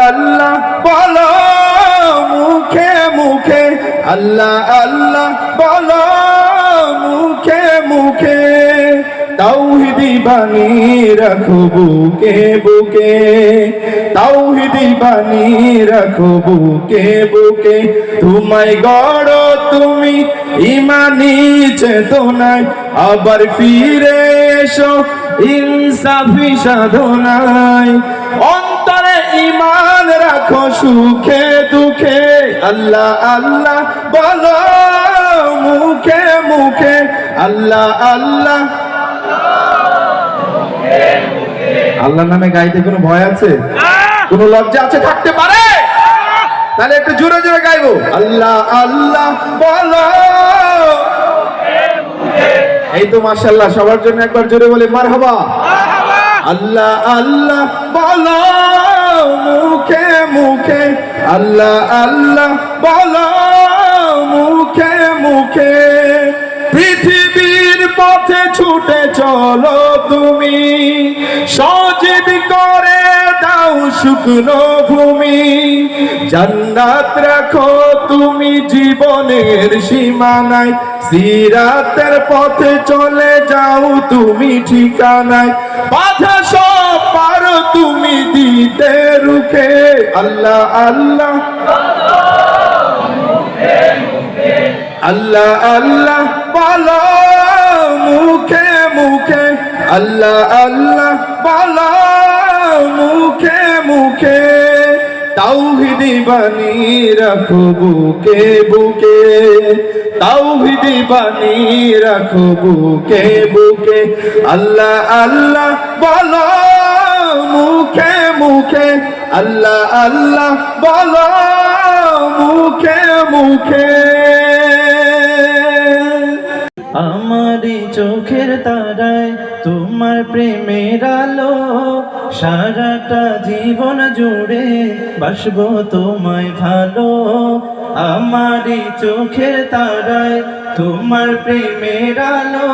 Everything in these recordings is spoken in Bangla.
আল্লাহ বলো মুখে মুখে, আল্লাহ আল্লাহ বলো মুখে মুখে। তাওহীদি বাণী রাখো বুকে বুকে, তাওহীদি বাণী রাখো বুকে বুকে। তোমায় গড়ো তুমি ইমানি চেতনায়, আবার ফিরে এসো ইনসাফি সাধনায়। অন্তরে ঈমান রাখো সুখে দুঃখে, আল্লাহ আল্লাহ বলো মুখে মুখে, আল্লাহ আল্লাহ। আল্লাহর নামে গাইতে কোনো ভয় আছে? কোনো লজ্জা আছে? থাকতে পারে? তাহলে একটু জোরে জোরে গাইবো, আল্লাহ আল্লাহ বলো। এই তো মাশাআল্লাহ, সবার জন্য একবার জোরে বলে মারহাবা। আল্লাহ আল্লাহ বলো মুখে মুখে, আল্লাহ আল্লাহ বলো মুখে মুখে। পৃথিবীর পথে ছুটে চলো তুমি, সজীব করে দাও শুকনো ভূমি। জান্নাত রাখো তুমি জীবনের সীমানায়, সিরাতের পথে চলে যাও তুমি ঠিকানায়। বাধা সব পারো তুমি দিতে রুখে, আল্লাহ আল্লাহ আল্লাহ আল্লাহ বলো মুখে মুখে, আল্লাহ আল্লাহ বলো মুখে মুখে। তাওহীদি বাণী রাখো বুকে বুকে, তাওহীদি বাণী রাখো বুকে বুকে। আল্লাহ আল্লাহ বলো মুখে মুখে, আল্লাহ আল্লাহ বলো মুখে মুখে। আমারি চোখের তারায় তোমার প্রেমের আলো, সারাটা জীবন জুড়ে বাসবো তোমায় ভালো। আমারি চোখের তারায় তোমার প্রেমের আলো,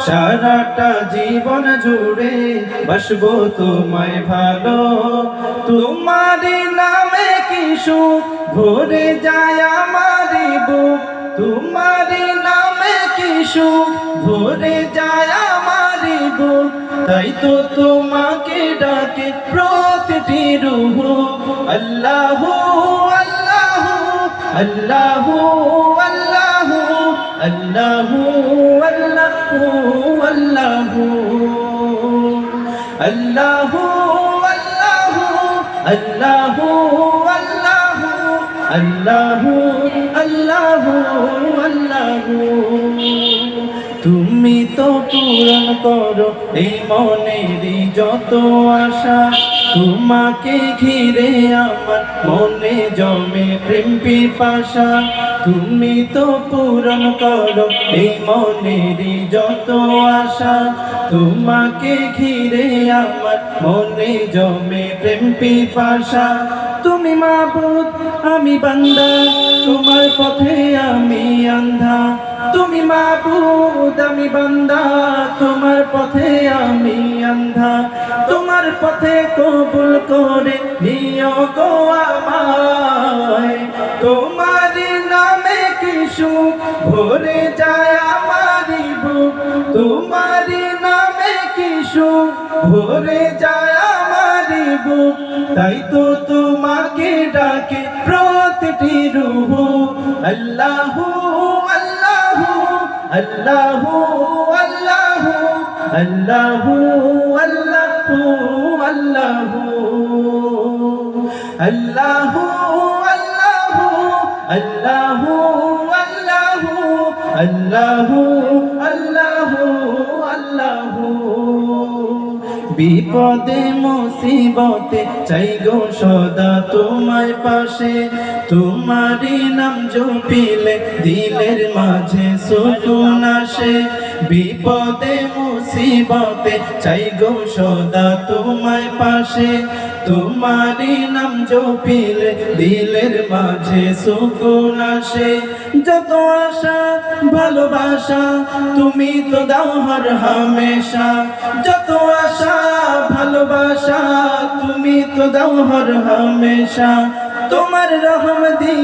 সারাটা জীবন জুড়ে বাসবো তোমায় ভালো। তোমারি নামে কি সুখ ভরে যায় আমারি বুক, তোমারি নামে কি সুখ ভরে যায় আমারি বুক। তাই তো তোমাকে ডাকে প্রতিটি রূহ, আল্লাহু আল্লাহু আল্লাহু আল্লাহু আল্লাহু আল্লাহু আল্লাহু আল্লাহু আল্লাহু আল্লাহু আল্লাহু আল্লাহু। তুমি তো পূরণ করো এই মনেরই যত আশা, তোমাকে ঘিরে আমার মনে জমে প্রেম পিপাসা। তুমি তো পূরণ করো এই মনেরই যত আশা, তোমাকে ঘিরে আমার মনে জমে প্রেম পিপাসা। তুমি মাবুদ আমি বান্দা, তোমার পথে আমি আন্ধা। তুমি মাবুদ আমি বান্দা, তোমার পথে আমি আন্ধা। তোমার পথে কবুল করে নিও গো আমায়, তোমার নামে কি সুখ ভরে যায় আমারি বুক। তোমার নামে কি সুখ ভরে যায় আমারি বুক। তাই তো তোমাকে ডাকে প্রতিটি রূহ, আল্লাহু আল্লাহু আল্লাহু আল্লাহু আল্লাহু আল্লাহু আল্লাহু আল্লাহু আল্লাহু আল্লাহু আল্লাহু আল্লাহু আল্লাহু। বিপদে মুসিবতে চাই গো সদা তোমার পাশে, তোমারই নাম জপিলে দিলের মাঝে সুকুন আসে। বিপদে মুসিবতে চাই গো সদা তোমার পাশে, তোমারি নাম জপিলে দিলের মাঝে সুকুন আসে। যত আশা ভালোবাসা তুমি তো দাও হর হামেশা, যত আশা ভালোবাসা তুমি তো দাও হর হামেশা। তোমার রহম দিয়ে